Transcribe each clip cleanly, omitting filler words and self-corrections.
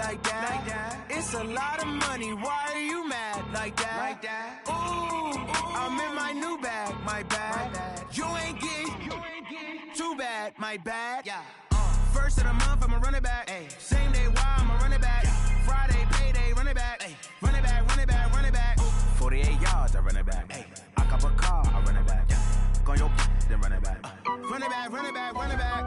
like that. It's a lot of money, why are you mad like that? Ooh, I'm in my new bag, my bad. You ain't getting too bad, my bad. First of the month, I'ma run it back. Same day, why I'ma run it back. Friday, payday, run it back. Run it back, run it back, run it back. 48 yards, I run it back. I cop a car, I run it back. Go on your then run it back. Run it back, run it back, run it back.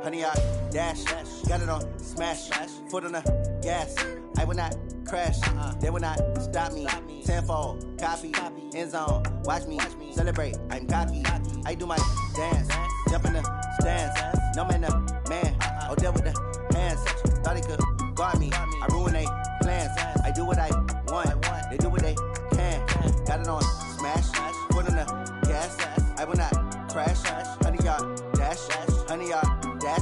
Honey, I dash, got it on smash, foot on the gas. I will not crash, they will not stop me. Tenfold, copy, end zone, watch me celebrate. I'm cocky, I do my dance, jump in the stands. No man, man, oh deal with the hands. Thought he could guard me, I ruin they plans. I do what I want, they do what they can. Got it on smash, foot on the gas. I will not crash, honey, y'all dash, honey, y'all dash,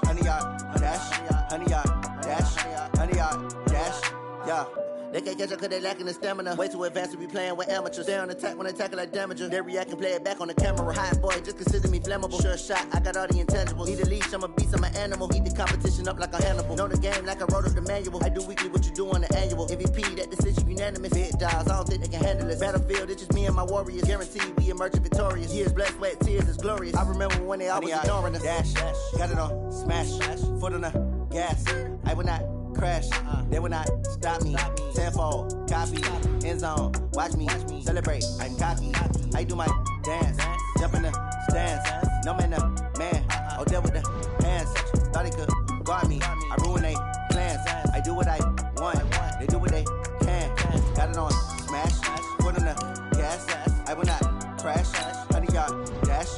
honey, y'all dash, honey, y'all dash, honey, y'all dash, yeah. They can't catch up cause they lacking the stamina. Way too advanced to be playing with amateurs. Stay on attack when they tackle like damager. They react and play it back on the camera. Hot boy, just consider me flammable. Sure shot, I got all the intangibles. Need a leash, I'm a beast, I'm an animal. Eat the competition up like a Hannibal. Know the game like I wrote up the manual. I do weekly what you do on the annual. MVP, that decision unanimous. Hit dials, I don't think they can handle it. Battlefield, it's just me and my warriors. Guaranteed we emerge victorious. Years, blood, sweat, tears, it's glorious. I remember when they always ignoring us. Dash, got it on smash, foot on the gas. I will not crash, they will not stop me. Tenfold, copy, end zone, watch me celebrate. I'm cocky, I do my dance, jump in the stands. No man, man, oh deal with the hands. Thought he could guard me, I ruin they plans. I do what I want, they do what they can. Got it on smash, foot on the gas. I will not crash, honey, y'all dash,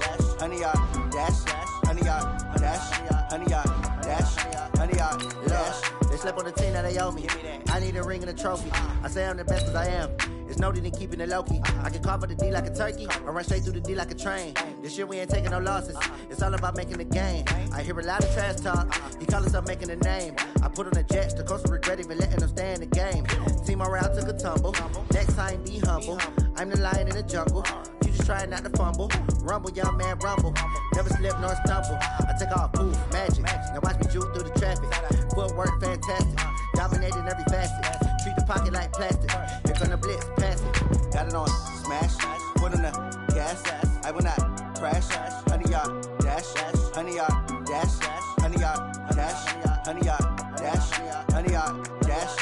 honey, y'all dash, honey, y'all dash, honey, y'all dash, honey, y'all dash. They slept on the team that they owe me. I need a ring and a trophy. I say I'm the best cause I am. It's no need in keeping it low-key. I can carve up the D like a turkey or run straight through the D like a train. This year we ain't taking no losses. It's all about making the game. I hear a lot of trash talk. He call himself making a name. I put on the jets. The coach will regret even letting them stay in the game. Team morale took a tumble. Next time be humble. I'm the lion in the jungle. You just trying not to fumble. Rumble, young man, rumble. Never slip nor stumble. I take off, poof, magic. Now watch me juke through the traffic. Footwork fantastic. Dominating every facet. Treat the pocket like plastic. Here come the blitz, pass it. Got it on smash, foot on the gas. I will not crash, honey, y'all dash, honey, y'all dash, honey, y'all dash, honey, y'all dash, honey, y'all dash.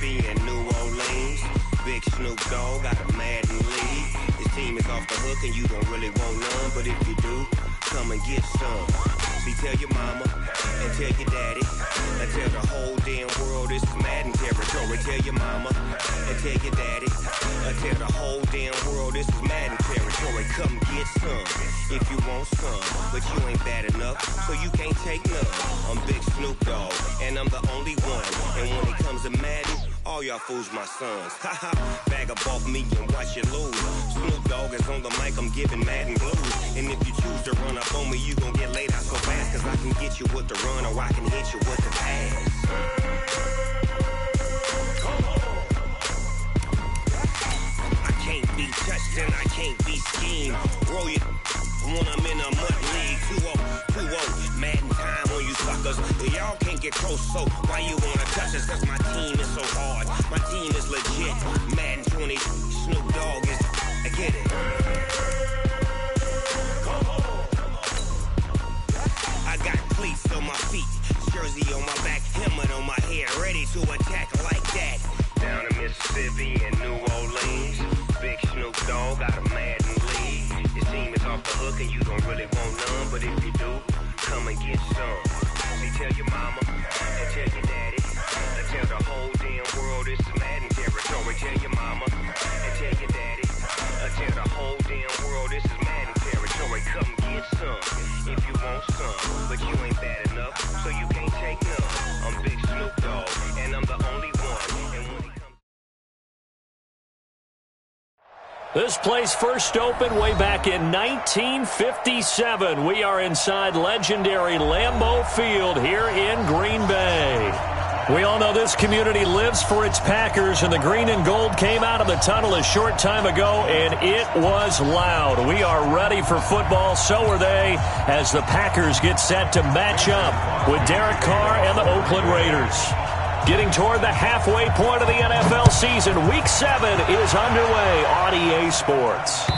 And New Orleans, Big Snoop Dogg got a Madden lead. His team is off the hook and you don't really want none, but if you do, come and get some. See, tell your mama and tell your daddy and tell the whole damn world this is Madden territory. Tell your mama and tell your daddy and tell the whole damn world this is Madden territory. Come get some if you want some, but you ain't bad enough, so you can't take none. I'm Big Snoop Dogg and I'm the only one, and when it comes to Madden, all y'all fools my sons. Haha, bag up off me and watch you lose. Snoop Dogg is on the mic, I'm giving Madden blues. And if you choose to run up on me, you gon' get laid out so fast, cause I can get you with the run or I can hit you with the pass. I can't be touched and I can't be schemed. Roll you when I'm in a mud league. 2-0, Madden time on you suckers. Y'all can't get close, so why you wanna touch us? Cause my team is so hard, my team is legit. Madden 20, Snoop Dogg is, I get it. I got cleats on my feet, jersey on my back, helmet on my head, ready to attack like that. Down in Mississippi and New Orleans, Big Snoop Dogg got a Madden lead. His team is off the hook and you don't really want none, but if you do, come and get some. See, tell your mama and tell your daddy and tell the whole damn world this is Madden territory. take none. I'm Big Snoop Dogg, and I'm the only one. And when it comes This place first opened way back in 1957. We are inside legendary Lambeau Field here in Green Bay. We all know this community lives for its Packers, and the green and gold came out of the tunnel a short time ago, and it was loud. We are ready for football, so are they, as the Packers get set to match up with Derek Carr and the Oakland Raiders. Getting toward the halfway point of the NFL season, Week 7 is underway on EA Sports.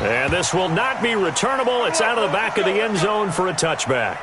And this will not be returnable. It's out of the back of the end zone for a touchback.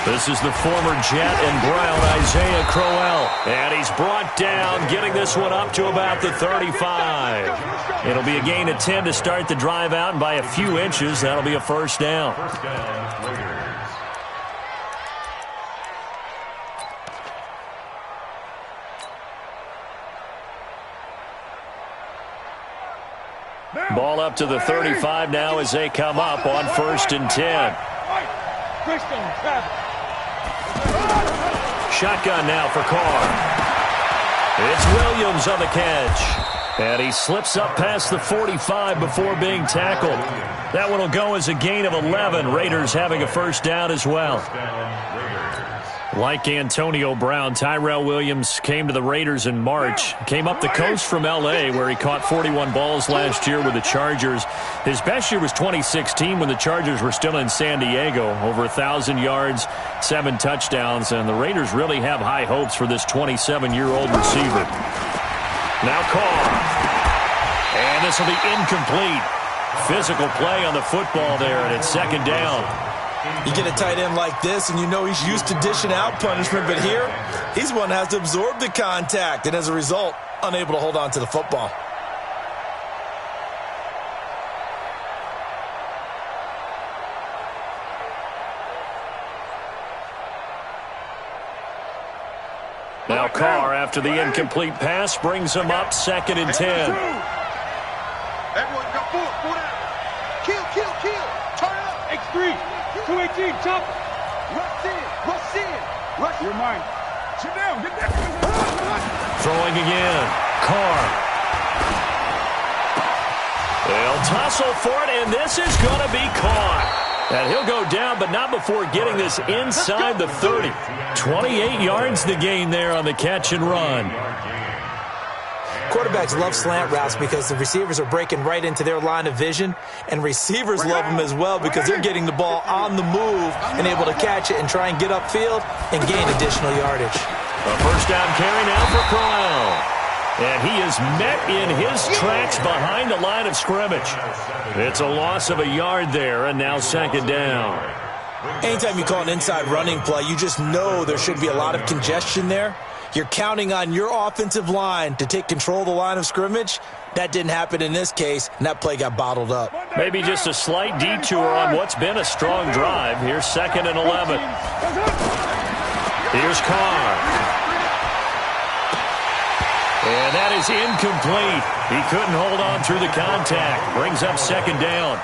This is the former Jet and Brown, Isaiah Crowell. And he's brought down, getting this one up to about the 35. It'll be a gain of 10 to start the drive out, and by a few inches, that'll be a first down. Ball up to the 35 now as they come up on 1st and 10. Shotgun now for Carr. It's Williams on the catch. And he slips up past the 45 before being tackled. That one will go as a gain of 11. Raiders having a first down as well. Like Antonio Brown, Tyrell Williams came to the Raiders in March. Came up the coast from L.A., where he caught 41 balls last year with the Chargers. His best year was 2016 when the Chargers were still in San Diego. Over 1,000 yards, 7 touchdowns, and the Raiders really have high hopes for this 27-year-old receiver. Now Carr. And this will be incomplete. Physical play on the football there, and it's 2nd down. You get a tight end like this, and you know he's used to dishing out punishment, but here, he's one that has to absorb the contact, and as a result, unable to hold on to the football. Now Carr, after the incomplete pass, brings him up 2nd and 10. Everyone got 4 down. Kill. Turn it up. X3. 218, chop. Rush in. You're mine. Sit down. Get down. Throwing again. Carr. They'll tussle for it, and this is going to be caught. And he'll go down, but not before getting this inside the 30. 28 yards the gain there on the catch and run. Quarterbacks love slant routes because the receivers are breaking right into their line of vision, and receivers love them as well because they're getting the ball on the move and able to catch it and try and get upfield and gain additional yardage. A first down carry now for Crowell. And he is met in his tracks behind the line of scrimmage. It's a loss of a yard there, and now 2nd down. Anytime you call an inside running play, you just know there should be a lot of congestion there. You're counting on your offensive line to take control of the line of scrimmage. That didn't happen in this case, and that play got bottled up. Maybe just a slight detour on what's been a strong drive. Here's 2nd and 11. Here's Carr. And that is incomplete. He couldn't hold on through the contact. Brings up 2nd down.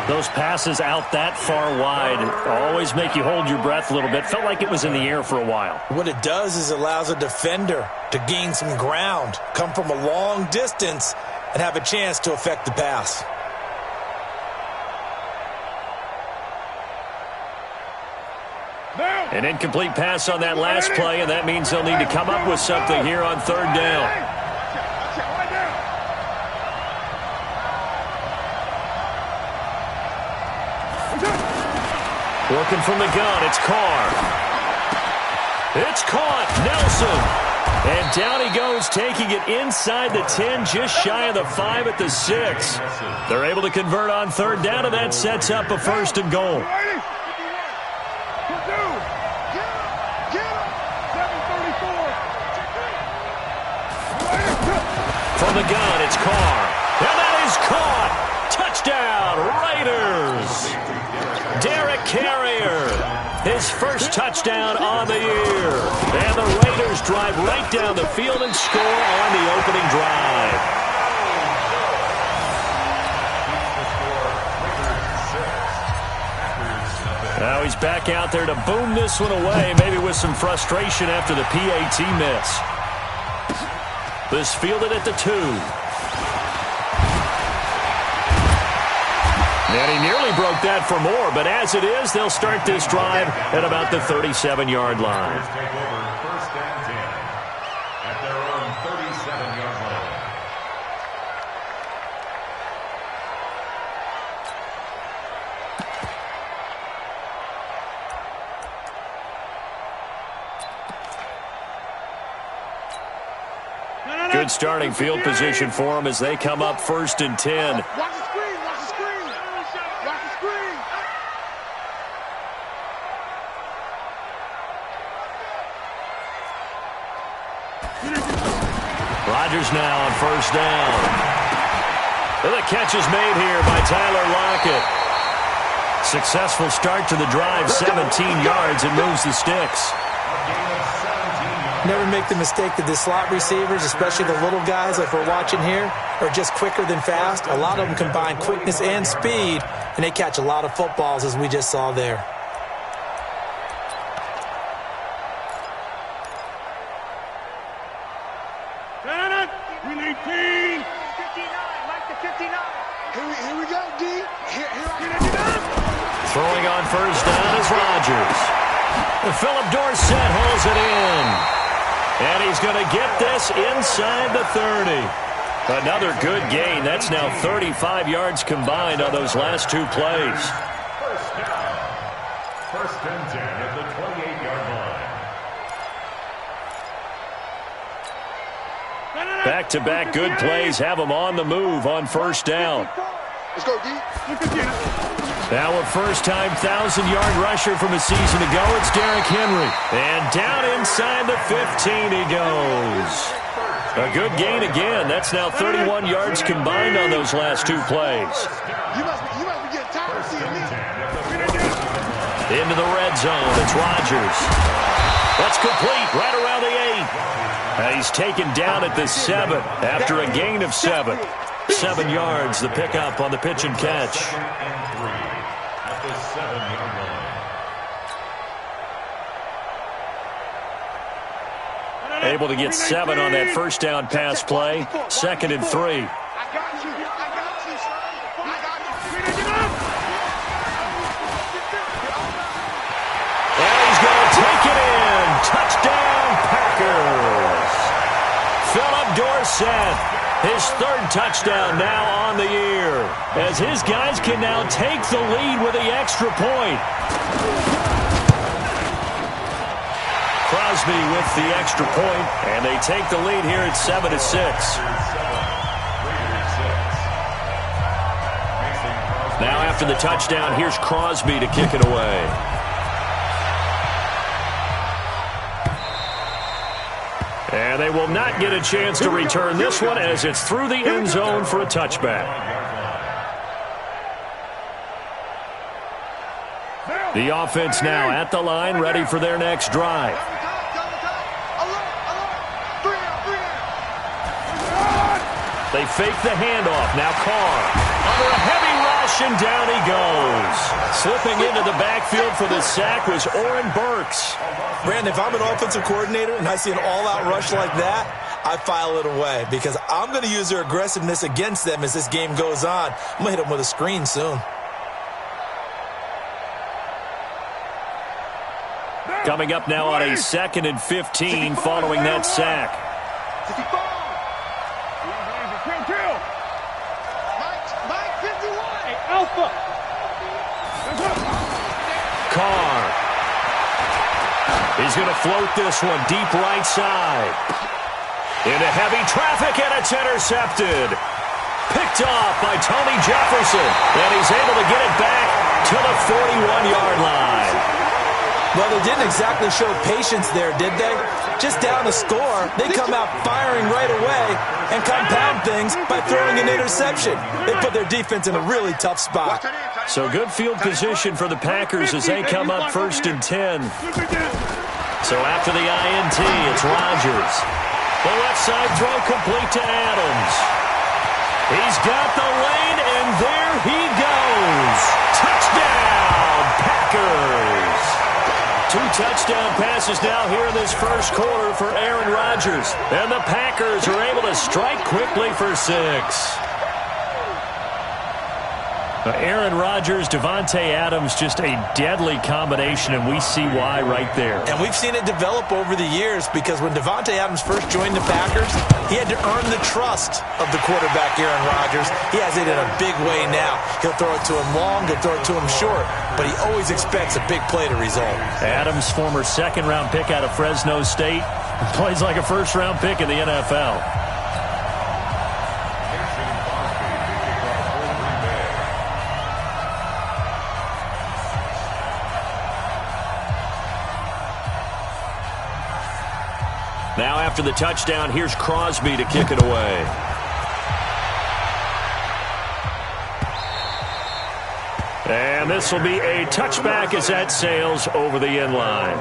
Those passes out that far wide always make you hold your breath a little bit. Felt like it was in the air for a while. What it does is it allows a defender to gain some ground, come from a long distance, and have a chance to affect the pass. An incomplete pass on that last play, and that means they'll need to come up with something here on 3rd down. Working from the gun, it's Carr. It's caught, Nelson. And down he goes, taking it inside the 10, just shy of the 5 at the 6. They're able to convert on 3rd down, and that sets up a 1st and goal. From the gun, it's Carr. And that is caught. Touchdown, Raiders. Derek Carrier, his first touchdown on the year. And the Raiders drive right down the field and score on the opening drive. Now he's back out there to boom this one away, maybe with some frustration after the PAT miss. This fielded at the 2. And he nearly broke that for more, but as it is, they'll start this drive at about the 37-yard line. Take over first and 10 at their own 37-yard line. Good starting field position for them as they come up first and 10. Watch the screen, watch the screen. Watch the screen. Rodgers now on first down. And the catch is made here by Tyler Lockett. Successful start to the drive, 17 yards, and moves the sticks. Never make the mistake that the slot receivers, especially the little guys like we're watching here, are just quicker than fast. A lot of them combine quickness and speed, and they catch a lot of footballs, as we just saw there. We need 15. 59, Mike to 59. Here we go, D. Here. Throwing on first down is Rodgers. And Philip Dorsett holds it in. And he's going to get this inside the 30. Another good gain. That's now 35 yards combined on those last 2 plays. First down. First and 10 at the 28-yard line. Back-to-back good plays have them on the move on first down. Let's go, D. Now a first-time 1,000-yard rusher from a season ago, it's Derrick Henry. And down inside the 15 he goes. A good gain again. That's now 31 yards combined on those last 2 plays. You must be getting tired of seeing me. Into the red zone, it's Rodgers. That's complete, right around the 8. And he's taken down at the 7 after a gain of 7. 7 yards, the pickup on the pitch and catch. At the 7-yard line. Able to get 7 on that first down pass play. 2nd and 3. I got you, son. And he's going to take it in. Touchdown, Packers. Philip Dorsett, his 3rd touchdown now on the year, as his guys can now take the lead with the extra point. Crosby with the extra point, and they take the lead here at 7-6. Now after the touchdown, here's Crosby to kick it away. And they will not get a chance to return this one as it's through the end zone for a touchback. The offense now at the line, ready for their next drive. They fake the handoff. Now Carr under a heavy rush, and down he goes. Slipping into the backfield for the sack was Oren Burks. Brandon, if I'm an offensive coordinator and I see an all-out rush like that, I file it away because I'm going to use their aggressiveness against them as this game goes on. I'm going to hit them with a screen soon. Coming up now on a 2nd and 15 following that sack. Mike 51. Hey, Alpha. Carr. He's going to float this one deep right side. Into heavy traffic, and it's intercepted. Picked off by Tony Jefferson, and he's able to get it back to the 41-yard line. Well, they didn't exactly show patience there, did they? Just down the score, they come out firing right away and compound things by throwing an interception. They put their defense in a really tough spot. So good field position for the Packers as they come up 1st and 10. So after the INT, it's Rodgers. The left side throw complete to Adams. He's got the lane, and there he goes. Touchdown, Packers. 2 touchdown passes now here in this first quarter for Aaron Rodgers. And the Packers are able to strike quickly for 6. Aaron Rodgers, Davante Adams, just a deadly combination, and we see why right there. And we've seen it develop over the years because when Davante Adams first joined the Packers, he had to earn the trust of the quarterback, Aaron Rodgers. He has it in a big way now. He'll throw it to him long, he'll throw it to him short, but he always expects a big play to result. Adams, former second-round pick out of Fresno State, plays like a first-round pick in the NFL. Now after the touchdown, here's Crosby to kick it away. And this will be a touchback as that sails over the end line.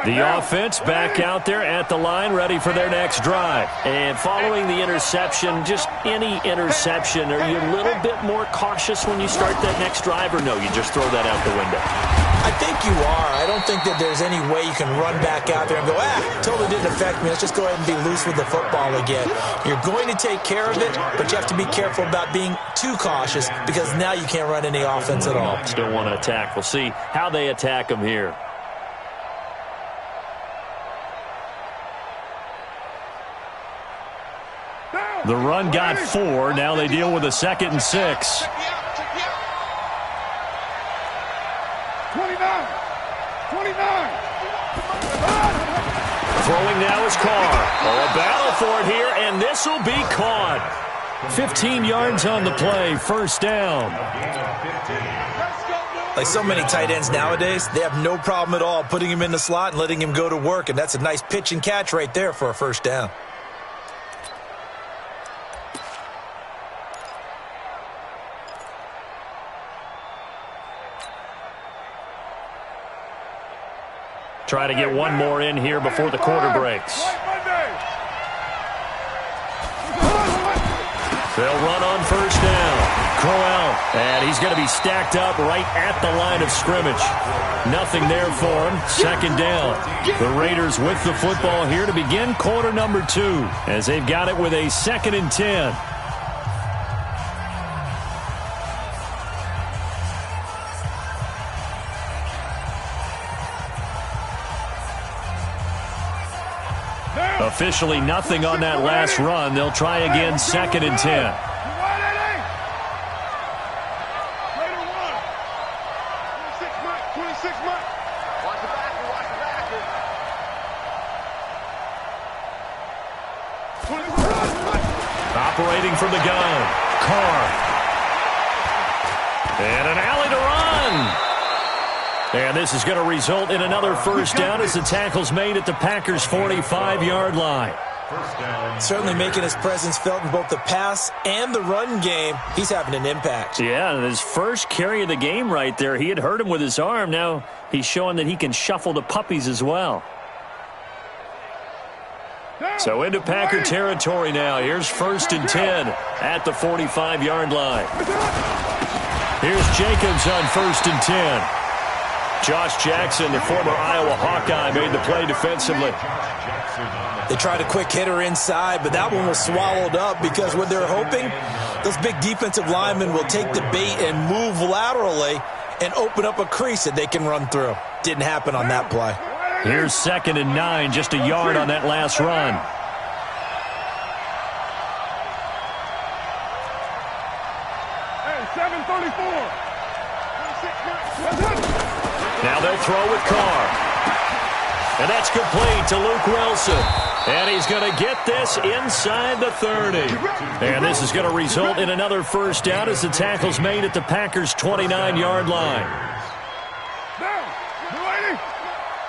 The offense back out there at the line, ready for their next drive. And following the interception, just any interception, are you a little bit more cautious when you start that next drive, or no, you just throw that out the window? I think you are. I don't think that there's any way you can run back out there and go, totally didn't affect me. Let's just go ahead and be loose with the football again. You're going to take care of it, but you have to be careful about being too cautious because now you can't run any offense at all. Still want to attack. We'll see how they attack them here. The run got 4. Now they deal with a 2nd and 6. 29. 29. Throwing now is Carr. Oh, a battle for it here, and this will be caught. 15 yards on the play, first down. Like so many tight ends nowadays, they have no problem at all putting him in the slot and letting him go to work, and that's a nice pitch and catch right there for a first down. Try to get one more in here before the quarter breaks. They'll run on first down. Crowell, and he's going to be stacked up right at the line of scrimmage. Nothing there for him. Second down. The Raiders with the football here to begin quarter number 2 as they've got it with a 2nd and 10. Officially nothing on that last run. They'll try again, 2nd and 10. Operating from the gun, Carr. And an alley to run. And this is going to result in another first down as the tackle's made at the Packers' 45-yard line. Certainly making his presence felt in both the pass and the run game. He's having an impact. Yeah, and his first carry of the game right there, he had hurt him with his arm. Now he's showing that he can shuffle the puppies as well. So into Packer territory now. Here's 1st and 10 at the 45-yard line. Here's Jacobs on 1st and 10. Josh Jackson, the former Iowa Hawkeye, made the play defensively. They tried a quick hitter inside, but that one was swallowed up because what they're hoping, those big defensive linemen will take the bait and move laterally and open up a crease that they can run through. Didn't happen on that play. Here's 2nd and 9, just a yard on that last run. Hey, 7:34. Now they'll throw with Carr. And that's complete to Luke Wilson. And he's going to get this inside the 30. And this is going to result in another first down as the tackle's made at the Packers' 29-yard line.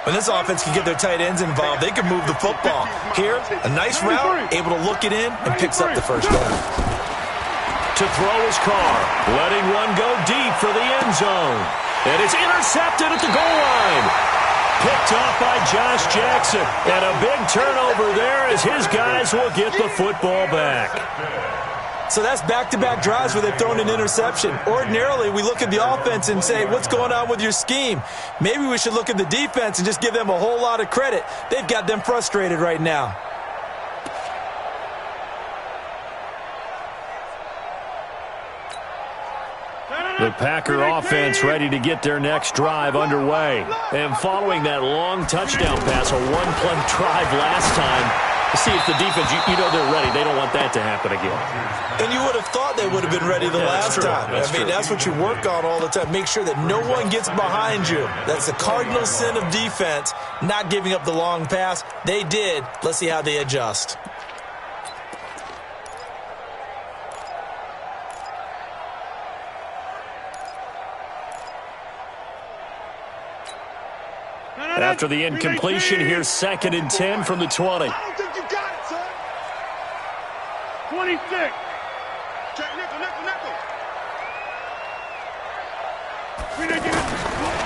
When this offense can get their tight ends involved, they can move the football. Here, a nice route, able to look it in, and picks up the first down. To throw is Carr, letting one go deep for the end zone. And it's intercepted at the goal line. Picked off by Josh Jackson. And a big turnover there as his guys will get the football back. So that's back-to-back drives where they've thrown an interception. Ordinarily, we look at the offense and say, what's going on with your scheme? Maybe we should look at the defense and just give them a whole lot of credit. They've got them frustrated right now. The Packer offense ready to get their next drive underway. And following that long touchdown pass, a one-play drive last time, see if the defense, you know they're ready. They don't want that to happen again. And you would have thought they would have been ready the last time. That's what you work on all the time. Make sure that no one gets behind you. That's the cardinal sin of defense, not giving up the long pass. They did. Let's see how they adjust. After the incompletion, here's 2nd and 10 from the 20. I don't think you got it, son. 26. Check nickel.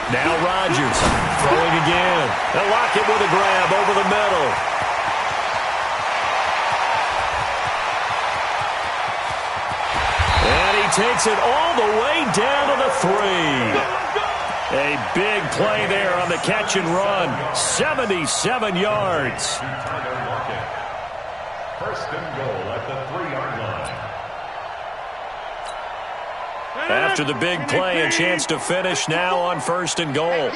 Now Rodgers throwing again. They'll lock it with a grab over the middle. And he takes it all the way down to the 3. A big play there on the catch and run. 77 yards. First and goal at the 3-yard line. After the big play, a chance to finish now on 1st and goal. And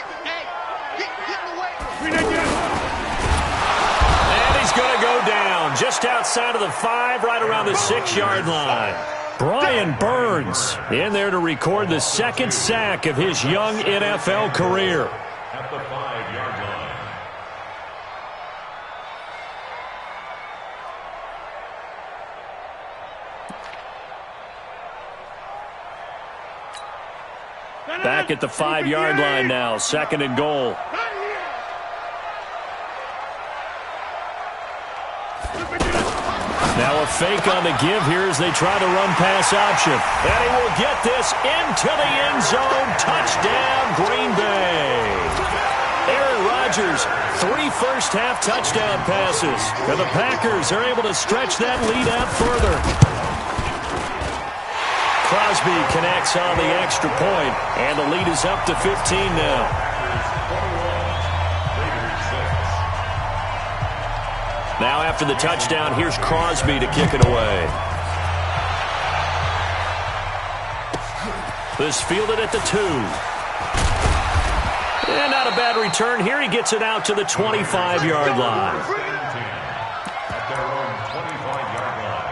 he's going to go down just outside of the 5, right around the 6-yard line. Brian Burns in there to record the 2nd sack of his young NFL career. At the 5-yard line. Back at the 5-yard line now, 2nd and goal. Now a fake on the give here as they try to run pass option. And he will get this into the end zone. Touchdown, Green Bay. Aaron Rodgers, 3 first-half touchdown passes. And the Packers are able to stretch that lead out further. Crosby connects on the extra point, and the lead is up to 15 now. Now after the touchdown, here's Crosby to kick it away. This fielded at the 2. And not a bad return here. He gets it out to the 25-yard line. At their own 25-yard line.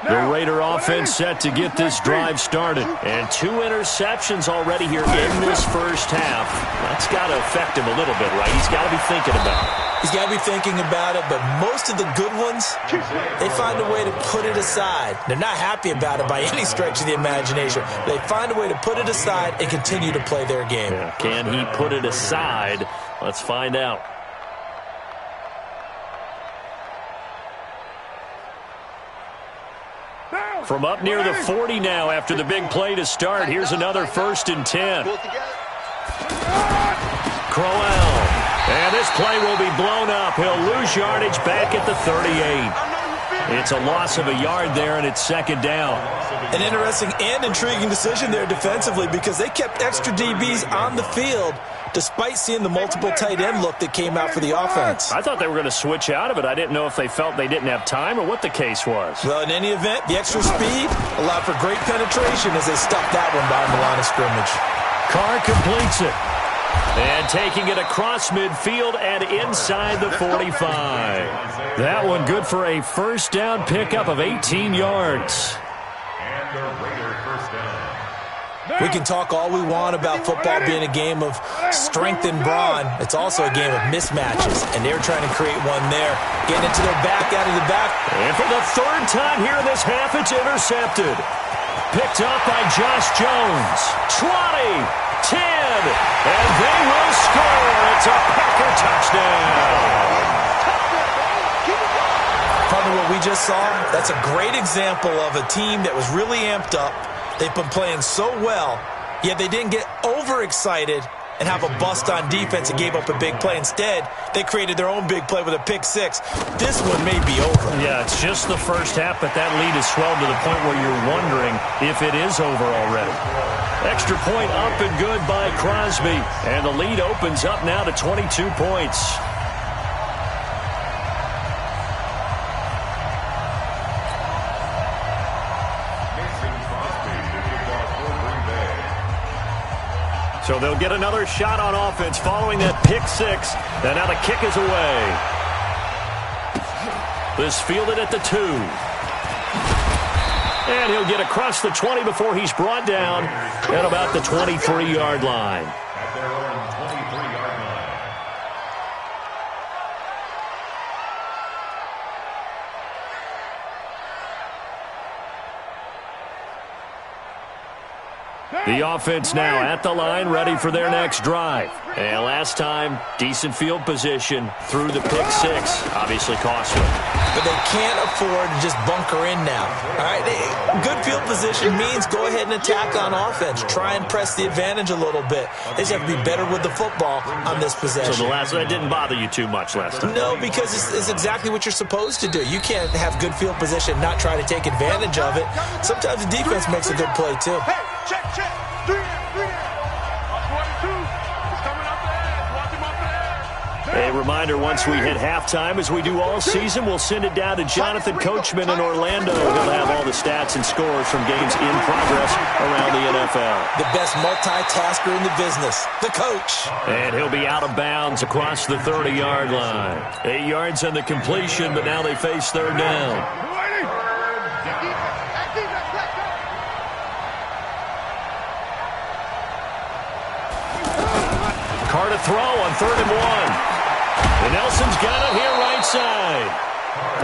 The Raider offense set to get this drive started. And 2 interceptions already here in this first half. That's got to affect him a little bit, right? He's got to be thinking about it. He's got to be thinking about it, but most of the good ones, they find a way to put it aside. They're not happy about it by any stretch of the imagination. They find a way to put it aside and continue to play their game. Yeah. Can he put it aside? Let's find out. From up near the 40 now after the big play to start. Here's another 1st and 10. Crowell. And this play will be blown up. He'll lose yardage back at the 38. It's a loss of a yard there, and it's 2nd down. An interesting and intriguing decision there defensively because they kept extra DBs on the field despite seeing the multiple tight end look that came out for the offense. I thought they were going to switch out of it. I didn't know if they felt they didn't have time or what the case was. Well, in any event, the extra speed allowed for great penetration as they stuffed that one behind the line of scrimmage. Carr completes it. And taking it across midfield and inside the 45. That one good for a first down pickup of 18 yards. And the Raider first down. We can talk all we want about football being a game of strength and brawn. It's also a game of mismatches, and they're trying to create one there. Getting into their back, out of the back. And for the third time here in this half, it's intercepted. Picked up by Josh Jones. 20, 10, and they will score. It's a Packer touchdown. Partner, what we just saw, that's a great example of a team that was really amped up. They've been playing so well, yet they didn't get overexcited and have a bust on defense and gave up a big play. Instead, they created their own big play with a pick six. This one may be over. Yeah, it's just the first half, but that lead has swelled to the point where you're wondering if it is over already. Extra point up and good by Crosby, and the lead opens up now to 22 points. So they'll get another shot on offense following that pick six. And now the kick is away. This fielded at the 2. And he'll get across the 20 before he's brought down at about the 23-yard line. At their own 23-yard line. The offense now at the line, ready for their next drive. And last time, decent field position through the pick six. Obviously costly. But they can't afford to just bunker in now. All right, good field position means go ahead and attack on offense. Try and press the advantage a little bit. They just have to be better with the football on this possession. So that didn't bother you too much last time? No, because it's exactly what you're supposed to do. You can't have good field position and not try to take advantage of it. Sometimes the defense makes a good play, too. Hey, check. 3 there. Watch 1 and 2. He's coming up the edge. Watch him up the edge. A reminder, once we hit halftime, as we do all season, we'll send it down to Jonathan Coachman in Orlando. He'll have all the stats and scores from games in progress around the NFL. The best multitasker in the business, the coach. And he'll be out of bounds across the 30-yard line. 8 yards on the completion, but now they face third down. Carr to throw on 3rd and 1. And Nelson's got it here right side.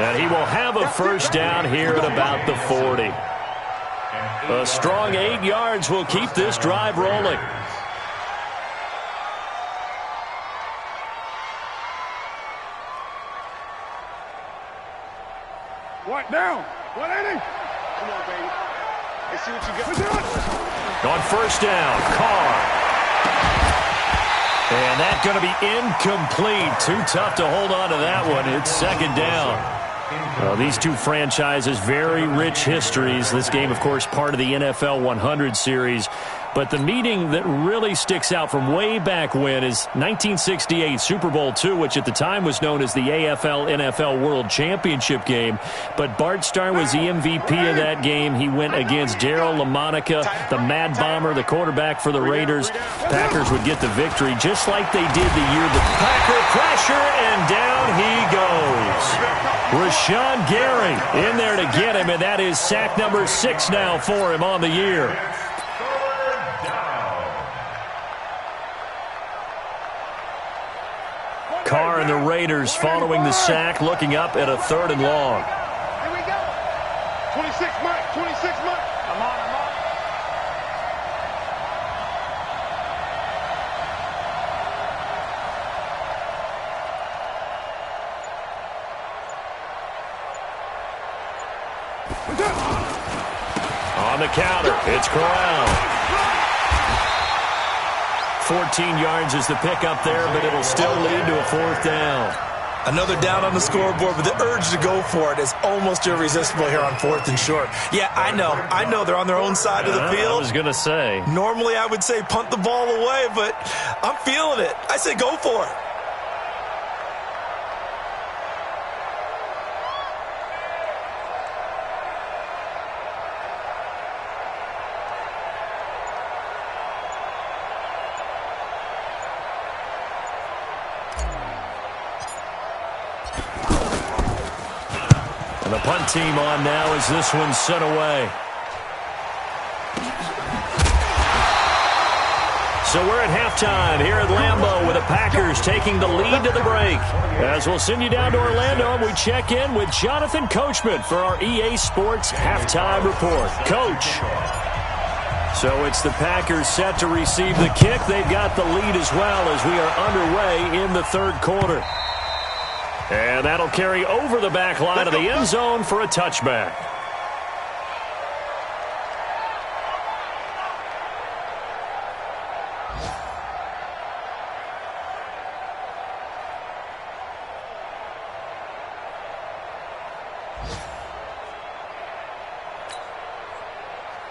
And he will have a first down here at about the 40. A strong 8 yards will keep this drive rolling. What down? 180. Come on, baby. Let's see what you got. On first down, Carr. And that's going to be incomplete. Too tough to hold on to that one. It's second down. Well, these two franchises, very rich histories. This game, of course, part of the NFL 100 series. But the meeting that really sticks out from way back when is 1968 Super Bowl II, which at the time was known as the AFL-NFL World Championship game. But Bart Starr was the MVP of that game. He went against Darryl LaMonica, the Mad Bomber, the quarterback for the Raiders. Packers would get the victory just like they did the year the Packer pressure, and down he goes. Rashawn Gary in there to get him, and that is sack number 6 now for him on the year. Carr and the Raiders following the sack, looking up at a 3rd and long. Here we go. 26 Mike. 26 Mike. I'm on. On the counter, it's Corral. 14 yards is the pickup there, but it'll still lead to a 4th down. Another down on the scoreboard, but the urge to go for it is almost irresistible here on 4th and short. Yeah, I know they're on their own side of the field. I was going to say. Normally I would say punt the ball away, but I'm feeling it. I say go for it. And the punt team on now as this one's sent away. So we're at halftime here at Lambeau with the Packers taking the lead to the break. As we'll send you down to Orlando and we check in with Jonathan Coachman for our EA Sports Halftime Report. Coach. So it's the Packers set to receive the kick. They've got the lead as well as we are underway in the third quarter. And that'll carry over the back line of the end zone for a touchback.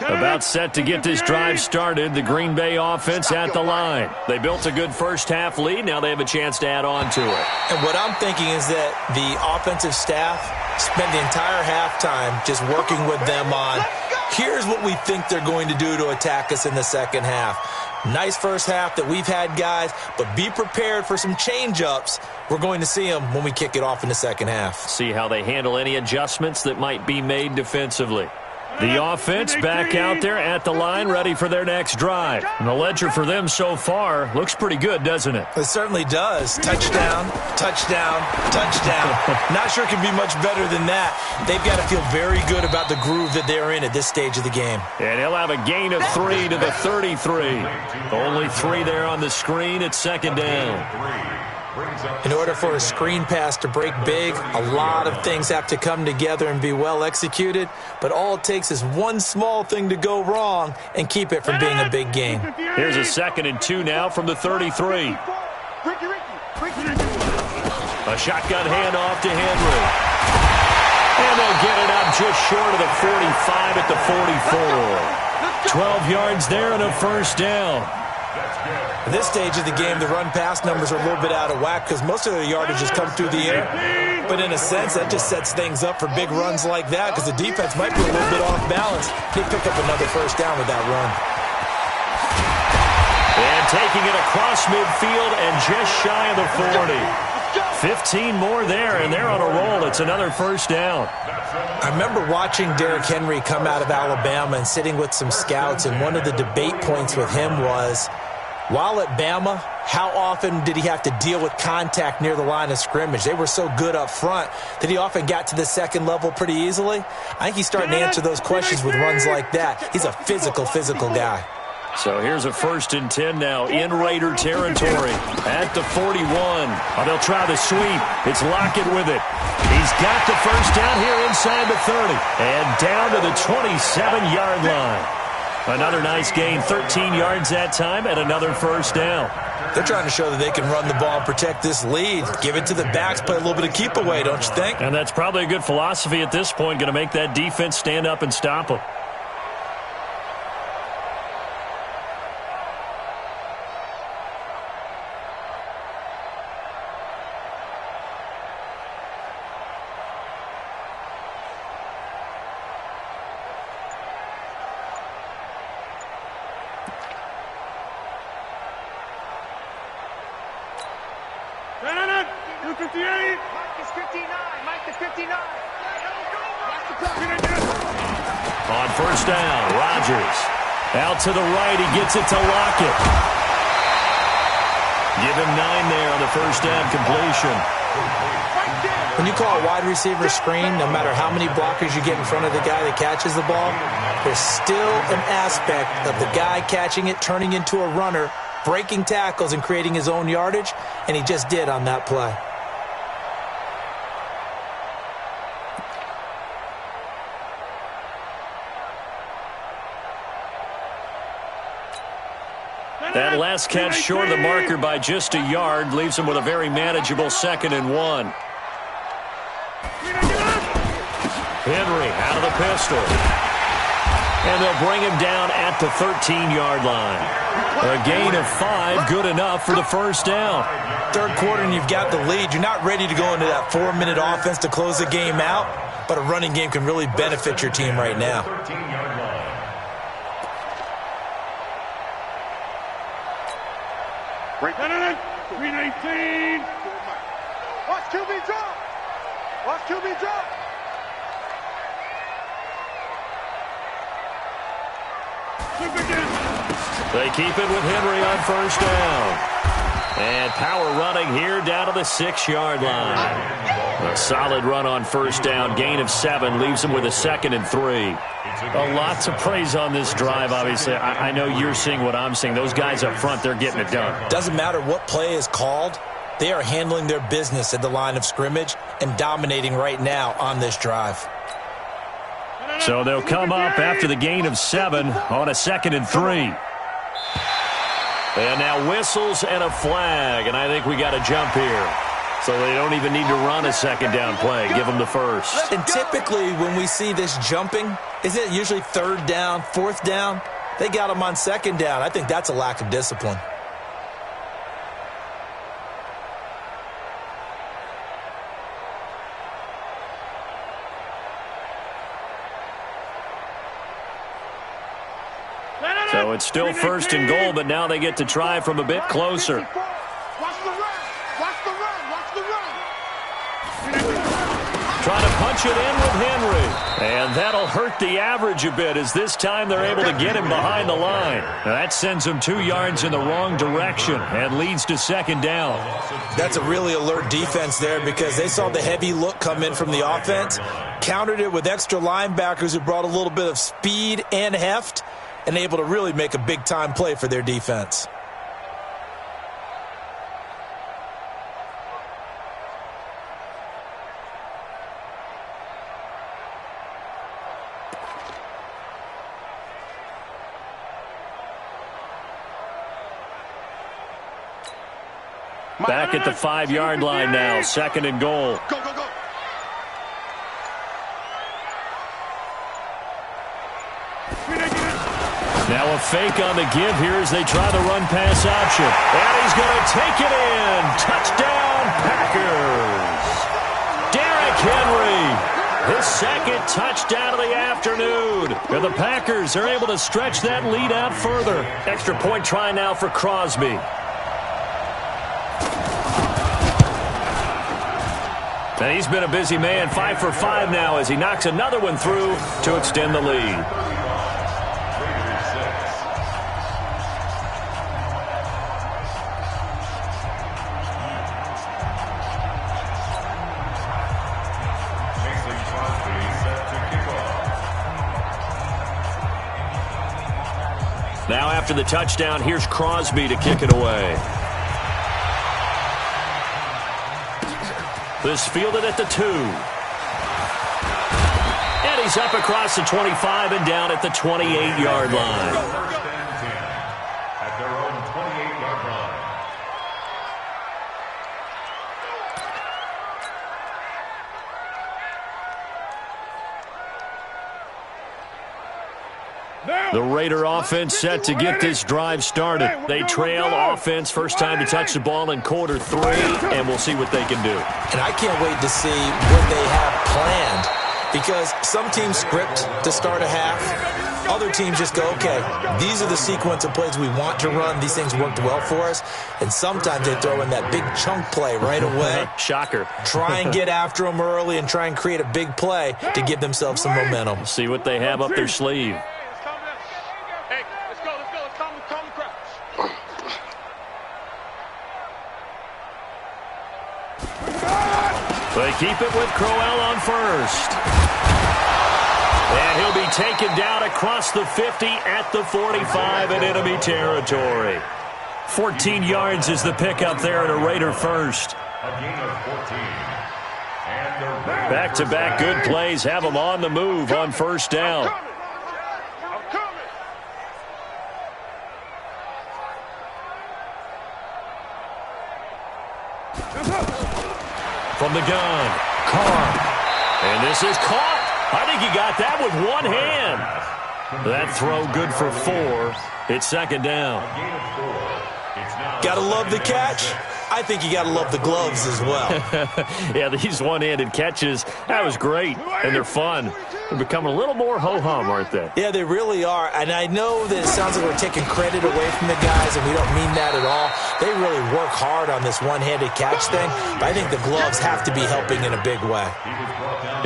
About set to get this drive started. The Green Bay offense at the line. They built a good first-half lead. Now they have a chance to add on to it. And what I'm thinking is that the offensive staff spent the entire halftime just working with them on, here's what we think they're going to do to attack us in the second half. Nice first half that we've had, guys, but be prepared for some change-ups. We're going to see them when we kick it off in the second half. See how they handle any adjustments that might be made defensively. The offense back out there at the line, ready for their next drive. And the ledger for them so far looks pretty good, doesn't it? It certainly does. Touchdown, touchdown, touchdown. Not sure it can be much better than that. They've got to feel very good about the groove that they're in at this stage of the game. And he'll have a gain of 3 to the 33. Only 3 there on the screen at second down. In order for a screen pass to break big, a lot of things have to come together and be well executed, but all it takes is one small thing to go wrong and keep it from being a big game. Here's a 2nd and 2 now from the 33. A shotgun handoff to Henry. And they'll get it up just short of the 45 at the 44. 12 yards there and a first down. At this stage of the game, the run-pass numbers are a little bit out of whack because most of their yardage has come through the air. But in a sense, that just sets things up for big runs like that because the defense might be a little bit off balance. They pick up another first down with that run. And taking it across midfield and just shy of the 40. 15 more there, and they're on a roll. It's another first down. I remember watching Derrick Henry come out of Alabama and sitting with some scouts, and one of the debate points with him was, while at Bama, how often did he have to deal with contact near the line of scrimmage? They were so good up front that he often got to the second level pretty easily. I think he's starting to answer those questions with runs like that. He's a physical guy. So here's a 1st and 10 now in Raider territory at the 41. Oh, they'll try the sweep. It's Lockett with it. He's got the first down here inside the 30 and down to the 27-yard line. Another nice gain, 13 yards that time, and another first down. They're trying to show that they can run the ball and protect this lead. Give it to the backs, play a little bit of keep away, don't you think? And that's probably a good philosophy at this point, going to make that defense stand up and stop them. On first down, Rodgers. Out to the right, he gets it to Lockett. Give him 9 there on the first down completion. When you call a wide receiver screen, no matter how many blockers you get in front of the guy that catches the ball, there's still an aspect of the guy catching it, turning into a runner, breaking tackles and creating his own yardage, and he just did on that play. That last catch short of the marker by just a yard leaves him with a very manageable 2nd and 1. Henry out of the pistol. And they'll bring him down at the 13-yard line. A gain of 5, good enough for the first down. Third quarter and you've got the lead. You're not ready to go into that 4-minute offense to close the game out, but a running game can really benefit your team right now. Green 18. Watch QB drop. Watch QB drop. They keep it with Henry on first down. And power running here down to the 6-yard line. A solid run on first down. Gain of 7 leaves them with a 2nd and 3. A lot to praise on this drive, obviously. I know you're seeing what I'm seeing. Those guys up front, they're getting it done. Doesn't matter what play is called. They are handling their business at the line of scrimmage and dominating right now on this drive. So they'll come up after the gain of 7 on a 2nd and 3. And now whistles and a flag, and I think we got a jump here. So they don't even need to run a 2nd down play. Give them the first. And typically when we see this jumping, isn't it usually 3rd down, 4th down? They got them on 2nd down. I think that's a lack of discipline. So it's still 1st and goal, but now they get to try from a bit closer. Watch the run. Watch the run. Watch the run. Trying to punch it in with Henry. And that'll hurt the average a bit as this time they're able to get him behind the line. Now that sends him 2 yards in the wrong direction and leads to 2nd down. That's a really alert defense there because they saw the heavy look come in from the offense, countered it with extra linebackers who brought a little bit of speed and heft, and able to really make a big-time play for their defense. Back at the 5-yard line now, 2nd and goal. Go, go, go. Now a fake on the give here as they try the run-pass option. And he's going to take it in. Touchdown, Packers. Derrick Henry, his 2nd touchdown of the afternoon. And the Packers are able to stretch that lead out further. Extra point try now for Crosby. And he's been a busy man, 5 for 5 now as he knocks another one through to extend the lead. Now after the touchdown, here's Crosby to kick it away. This fielded at the 2. And he's up across the 25 and down at the 28-yard line. At their own 28-yard line. The Raider offense set to get this drive started. They trail offense, first time to touch the ball in quarter 3, and we'll see what they can do. And I can't wait to see what they have planned because some teams script to start a half. Other teams just go, okay, these are the sequence of plays we want to run. These things worked well for us. And sometimes they throw in that big chunk play right away. Shocker. Try and get after them early and try and create a big play to give themselves some momentum. See what they have up their sleeve. They keep it with Crowell on first. And he'll be taken down across the 50 at the 45 in enemy territory. 14 yards is the pickup there at a Raider first. A gain of 14. And the Raiders Back-to-back good plays have them on the move on first down. From the gun, Carr. And this is caught. I think he got that with one hand. That throw good for 4. It's 2nd down. Gotta love the catch. I think you gotta love the gloves as well. Yeah, these one-handed catches, that was great. And they're fun. They're becoming a little more ho-hum, aren't they? Yeah, they really are. And I know that it sounds like we're taking credit away from the guys, and we don't mean that at all. They really work hard on this one-handed catch thing, but I think the gloves have to be helping in a big way.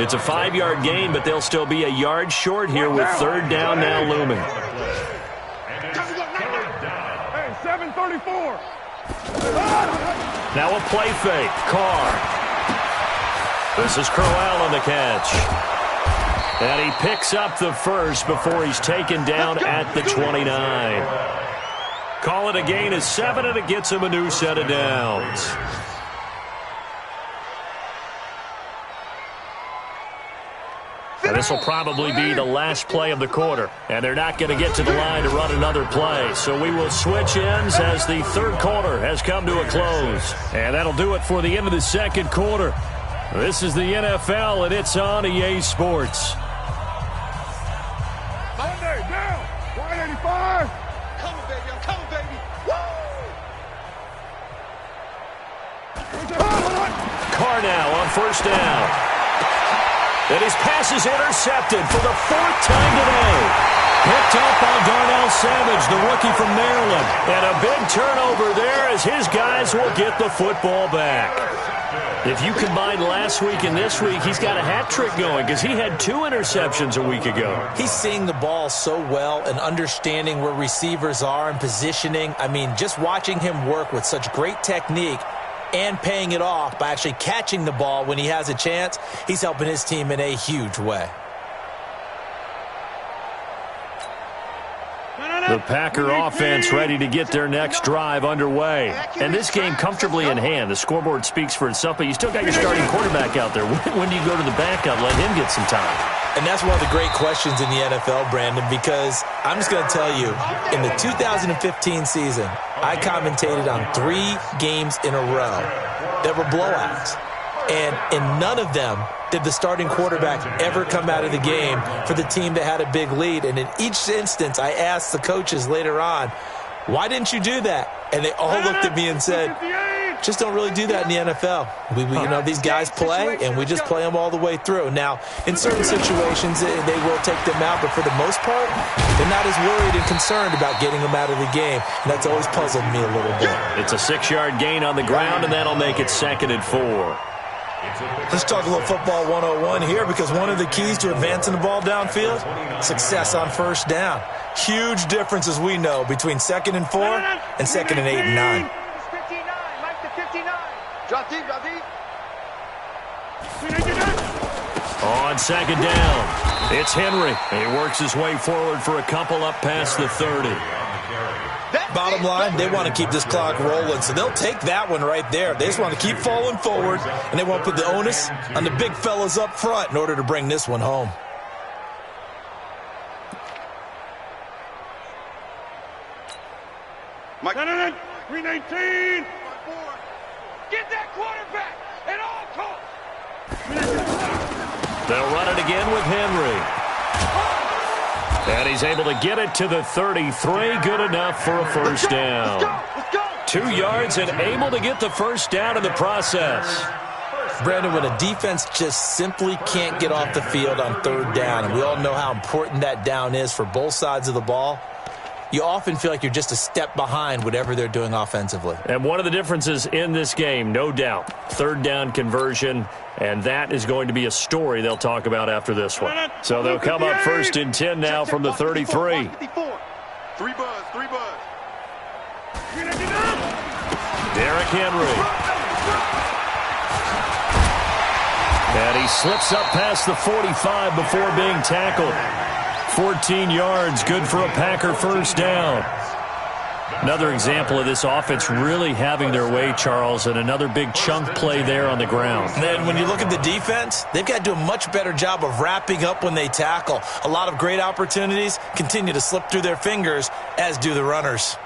It's a 5-yard gain, but they'll still be a yard short here with 3rd down now looming. 34. Now a play fake. Carr. This is Crowell on the catch. And he picks up the first before he's taken down at the 29. Call it a gain of 7, and it gets him a new set of downs. And this will probably be the last play of the quarter. And they're not going to get to the line to run another play. So we will switch ends as the third quarter has come to a close. And that'll do it for the end of the second quarter. This is the NFL, and it's on EA Sports. Monday, down. 185. Coming, baby. I'm coming, baby. Woo! Carr now on first down. And his pass is intercepted for the 4th time today. Picked up by Darnell Savage, the rookie from Maryland. And a big turnover there as his guys will get the football back. If you combine last week and this week, he's got a hat trick going because he had 2 interceptions a week ago. He's seeing the ball so well and understanding where receivers are and positioning. I mean, just watching him work with such great technique and paying it off by actually catching the ball when he has a chance, he's helping his team in a huge way. The Packer offense ready to get their next drive underway. And this game comfortably in hand. The scoreboard speaks for itself, but you still got your starting quarterback out there. When do you go to the backup, let him get some time? And that's one of the great questions in the NFL, Brandon, because I'm just going to tell you, in the 2015 season, I commentated on 3 games in a row that were blowouts. And in none of them did the starting quarterback ever come out of the game for the team that had a big lead. And in each instance, I asked the coaches later on, why didn't you do that? And they all looked at me and said, just don't really do that in the NFL. These guys play, and we just play them all the way through. Now, in certain situations, they will take them out, but for the most part, they're not as worried and concerned about getting them out of the game. And that's always puzzled me a little bit. It's a 6-yard gain on the ground, and that'll make it 2nd and 4. Let's talk a little football 101 here, because one of the keys to advancing the ball downfield, success on first down. Huge difference, as we know, between 2nd and 4 and 2nd and 8 and 9. 59, Mike to 59. Drop deep, drop deep. On 2nd down, it's Henry. He works his way forward for a couple up past the 30. Bottom line, they want to keep this clock rolling, so they'll take that one right there. They just want to keep falling forward, and they want to put the onus on the big fellas up front in order to bring this one home. Mike. 319. Get that quarterback at all costs. They'll run it again with Henry. And he's able to get it to the 33. Good enough for a first down. Let's go. 2 yards and able to get the first down in the process. Brandon, when a defense just simply can't get off the field on 3rd down, and we all know how important that down is for both sides of the ball, you often feel like you're just a step behind whatever they're doing offensively. And one of the differences in this game, no doubt, 3rd down conversion, and that is going to be a story they'll talk about after this one. So they'll come up 1st and 10 now from the 33. 3 buzz. Derrick Henry. And he slips up past the 45 before being tackled. 14 yards, good for a Packer first down. Another example of this offense really having their way, Charles, and another big chunk play there on the ground. And then when you look at the defense, they've got to do a much better job of wrapping up when they tackle. A lot of great opportunities continue to slip through their fingers, as do the runners.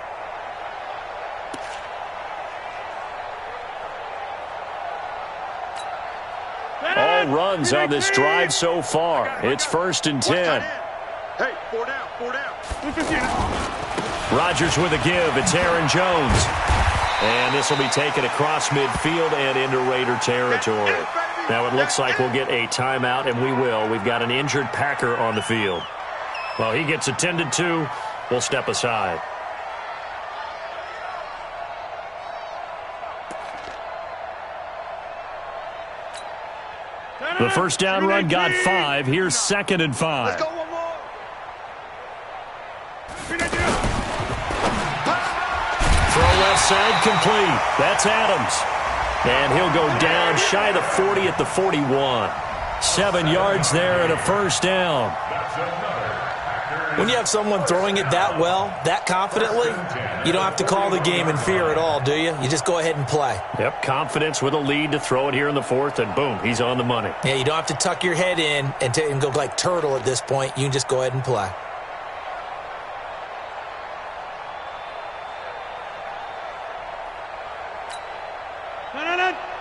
All runs on this drive so far. It's 1st and 10. Hey, 4 down. Rodgers with a give. It's Aaron Jones. And this will be taken across midfield and into Raider territory. Now it looks like we'll get a timeout, and we will. We've got an injured Packer on the field. Well, he gets attended to. We'll step aside. The first down run got 5. Here's 2nd and 5. Let's go one more. Throw side complete. That's Adams. And he'll go down shy of the 40 at the 41. 7 yards there and a first down. When you have someone throwing it that well, that confidently, you don't have to call the game in fear at all, do you? You just go ahead and play. Yep, confidence with a lead to throw it here in the fourth, and boom, he's on the money. Yeah, you don't have to tuck your head in and go like turtle at this point. You can just go ahead and play.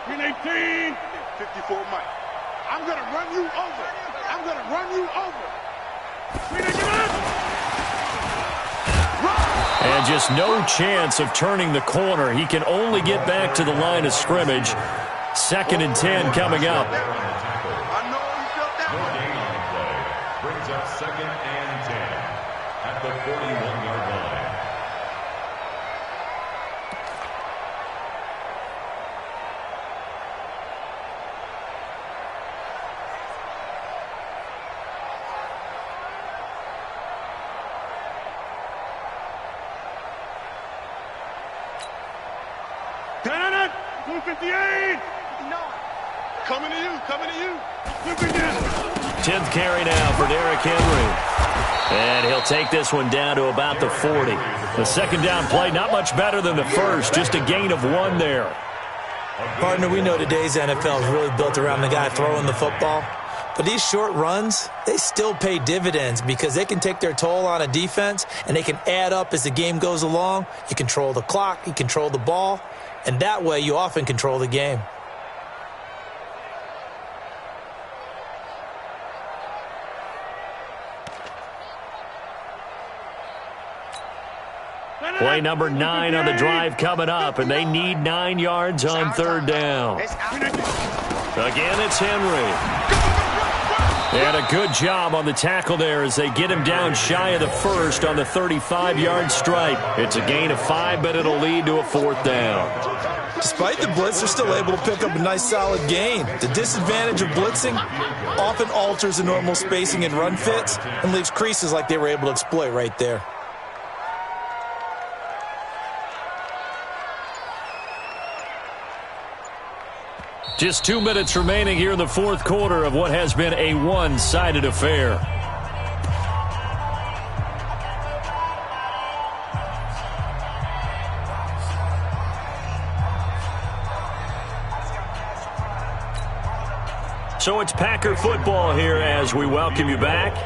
Green 18. 54 Mike. I'm going to run you over. I'm going to run you over. And just no chance of turning the corner. He can only get back to the line of scrimmage. 2nd and 10 coming up. I know you felt that one. Brings up 2nd and 10 at the 41-yard line. Got 58. Coming to you. 10th carry now for Derrick Henry. And he'll take this one down to about the 40. The second down play, not much better than the first, just a gain of 1 there. Partner, we know today's NFL is really built around the guy throwing the football. But these short runs, they still pay dividends because they can take their toll on a defense and they can add up as the game goes along. You control the clock, you control the ball, and that way you often control the game. Play number 9 on the drive coming up, and they need 9 yards on 3rd down. Again, it's Henry. And a good job on the tackle there as they get him down shy of the first on the 35-yard stripe. It's a gain of 5, but it'll lead to a 4th down. Despite the blitz, they're still able to pick up a nice solid gain. The disadvantage of blitzing often alters the normal spacing and run fits and leaves creases like they were able to exploit right there. Just 2 minutes remaining here in the 4th quarter of what has been a one-sided affair. So it's Packer football here as we welcome you back.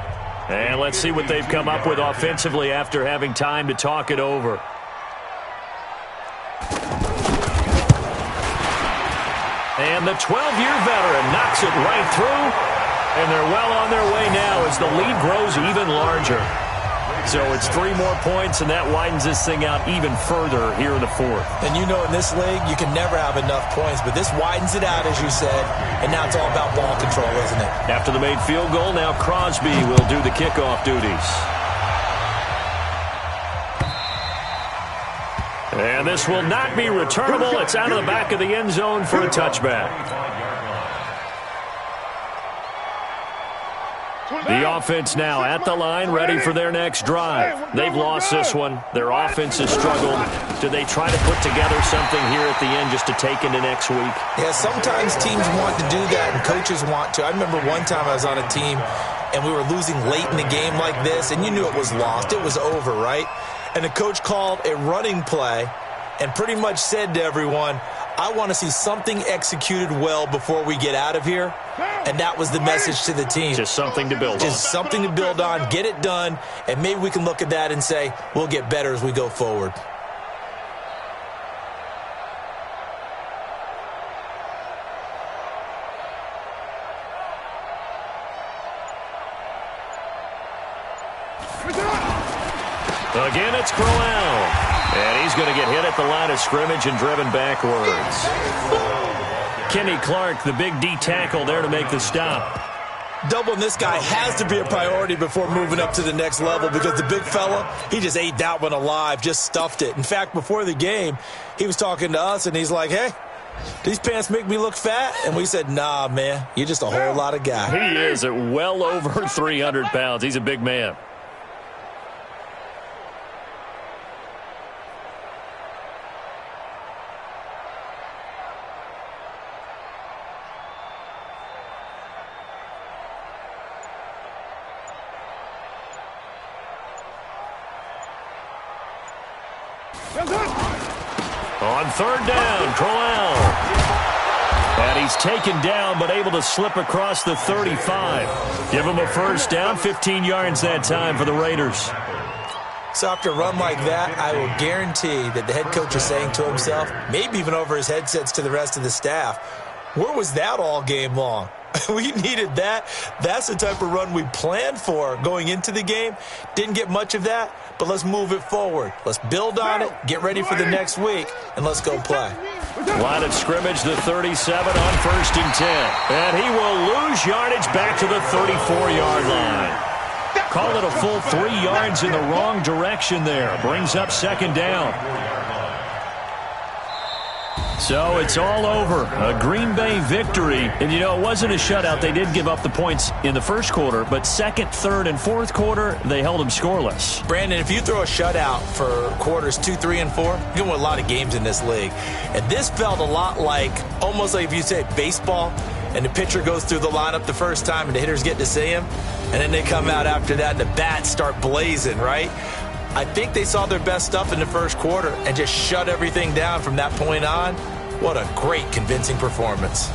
And let's see what they've come up with offensively after having time to talk it over. And the 12-year veteran knocks it right through. And they're well on their way now as the lead grows even larger. So it's 3 more points, and that widens this thing out even further here in the 4th. And you know in this league, you can never have enough points, but this widens it out, as you said, and now it's all about ball control, isn't it? After the made field goal, now Crosby will do the kickoff duties. And this will not be returnable. It's out of the back of the end zone for a touchback. The offense now at the line, ready for their next drive. They've lost this one. Their offense has struggled. Do they try to put together something here at the end just to take into next week? Yeah, sometimes teams want to do that and coaches want to. I remember one time I was on a team and we were losing late in the game like this, and you knew it was lost. It was over, right? And the coach called a running play and pretty much said to everyone, I want to see something executed well before we get out of here. And that was the message to the team. Just something to build on. Just something to build on, get it done, and maybe we can look at that and say, we'll get better as we go forward. Again, it's Crowell. And he's going to get hit at the line of scrimmage and driven backwards. Kenny Clark, the big D tackle there to make the stop. Doubling this guy has to be a priority before moving up to the next level because the big fella, he just ate that one alive, just stuffed it. In fact, before the game, he was talking to us, and he's like, hey, these pants make me look fat? And we said, nah, man, you're just a whole lot of guy. He is at well over 300 pounds. He's a big man. On third down, Crowell. And he's taken down, but able to slip across the 35. Give him a first down, 15 yards that time for the Raiders. So after a run like that, I will guarantee that the head coach is saying to himself, maybe even over his headsets to the rest of the staff, where was that all game long? We needed that. That's the type of run we planned for going into the game. Didn't get much of that, but let's move it forward. Let's build on it, get ready for the next week, and let's go play. Line of scrimmage, the 37 on 1st and 10. And he will lose yardage back to the 34-yard line. Call it a full 3 yards in the wrong direction there. Brings up 2nd down. So it's all over. A Green Bay victory. And, you know, it wasn't a shutout. They did give up the points in the first quarter, but second, third, and fourth quarter, they held them scoreless. Brandon, if you throw a shutout for quarters 2, 3, and 4, you're going to win a lot of games in this league. And this felt a lot like, almost like if you say baseball, and the pitcher goes through the lineup the first time and the hitters get to see him, and then they come out after that and the bats start blazing, right? I think they saw their best stuff in the first quarter and just shut everything down from that point on. What a great, convincing performance.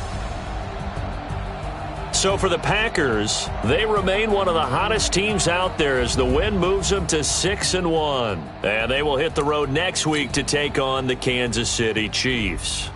So for the Packers, they remain one of the hottest teams out there as the win moves them to 6-1. And they will hit the road next week to take on the Kansas City Chiefs.